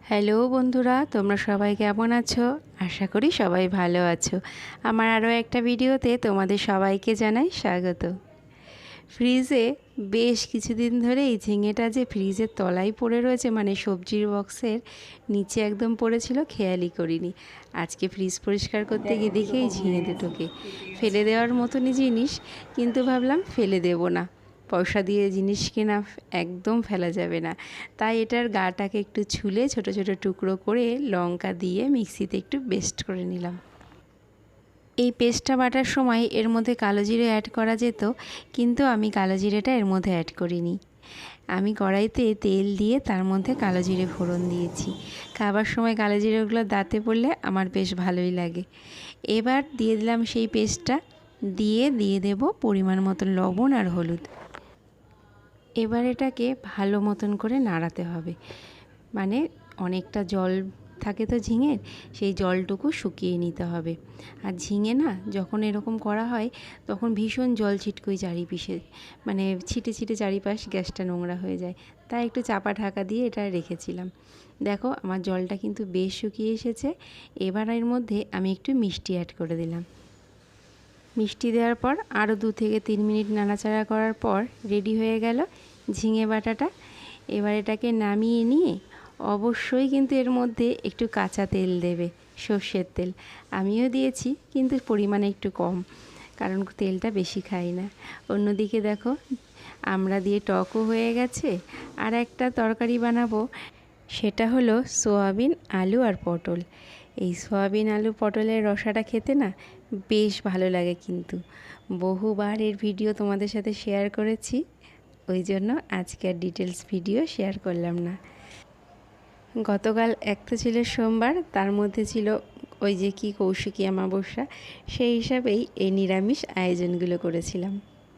Hello বন্ধুরা, তোমরা সবাই কেমন আছো? আশা করি সবাই ভালো আছো। আমার আরও একটা ভিডিওতে তোমাদের সবাইকে জানাই স্বাগত। ফ্রিজে বেশ কিছুদিন ধরে এই ঝিঙেটা যে ফ্রিজের তলায় পড়ে রয়েছে, মানে সবজির বক্সের নিচে একদম পড়েছিল, খেয়ালই করিনি। আজকে ফ্রিজ পরিষ্কার করতে গিয়ে দেখি এই ঝিঙে দুটোকে ফেলে দেওয়ার মতনই জিনিস, কিন্তু ভাবলাম ফেলে দেব না। পয়সা দিয়ে জিনিস কেনা একদম ফেলা যাবে না। তাই এটার গাটাকে একটু ছুলে ছোট ছোট টুকরো করে লঙ্কা দিয়ে মিক্সিতে একটু পেস্ট করে নিলাম। এই পেস্টটা বাটার সময় এর মধ্যে কালো জিরে অ্যাড করা যেত, কিন্তু আমি কালো জিরেটা এর মধ্যে অ্যাড করিনি। আমি কড়াইতে তেল দিয়ে তার মধ্যে কালো জিরে ফোড়ন দিয়েছি। খাবার সময় কালো জিরেগুলো দাঁতে পড়লে আমার বেশ ভালোই লাগে। এবার দিয়ে দিলাম সেই পেস্টটা, দিয়ে দেব পরিমাণ মতন লবণ আর হলুদ। এবার এটাকে ভালো মতন করে নাড়াতে হবে, মানে অনেকটা জল থাকে তো ঝিঙের, সেই জলটুকু শুকিয়ে নিতে হবে। আর ঝিঙে না যখন এরকম করা হয় তখন ভীষণ জল ছিটকুই চারিপিঠে, মানে ছিটে ছিটে চারিপাশ গ্যাসটা নোংরা হয়ে যায়। তাই একটু চাপা ঢাকা দিয়ে এটা রেখেছিলাম। দেখো আমার জলটা কিন্তু বেশ শুকিয়ে এসেছে। এবার এর মধ্যে আমি একটু মিষ্টি অ্যাড করে দিলাম। মিষ্টি দেওয়ার পর আরও 2 থেকে 3 মিনিট নাড়াচাড়া করার পর রেডি হয়ে গেল ঝিঙে বাটাটা। এবার এটাকে নামিয়ে নিয়ে অবশ্যই কিন্তু এর মধ্যে একটু কাঁচা তেল দেবে, সর্ষের তেল। আমিও দিয়েছি, কিন্তু পরিমাণে একটু কম, কারণ তেলটা বেশি খাই না। অন্যদিকে দেখো আমড়া দিয়ে টকও হয়ে গেছে। আর একটা তরকারি বানাবো, সেটা হলো সোয়াবিন, আলু আর পটল। এই সোয়াবিন আলু পটলের রসাটা খেতে না বেশ ভালো লাগে, কিন্তু বহুবার এর ভিডিও তোমাদের সাথে শেয়ার করেছি, ওই জন্য আজকে আর ডিটেলস ভিডিও শেয়ার করলাম না। গতকাল এক তো ছিল সোমবার, তার মধ্যে ছিল ওই যে কি কৌশিকী অমাবস্যা, সেই হিসাবেই এই নিরামিষ আয়োজনগুলো করেছিলাম।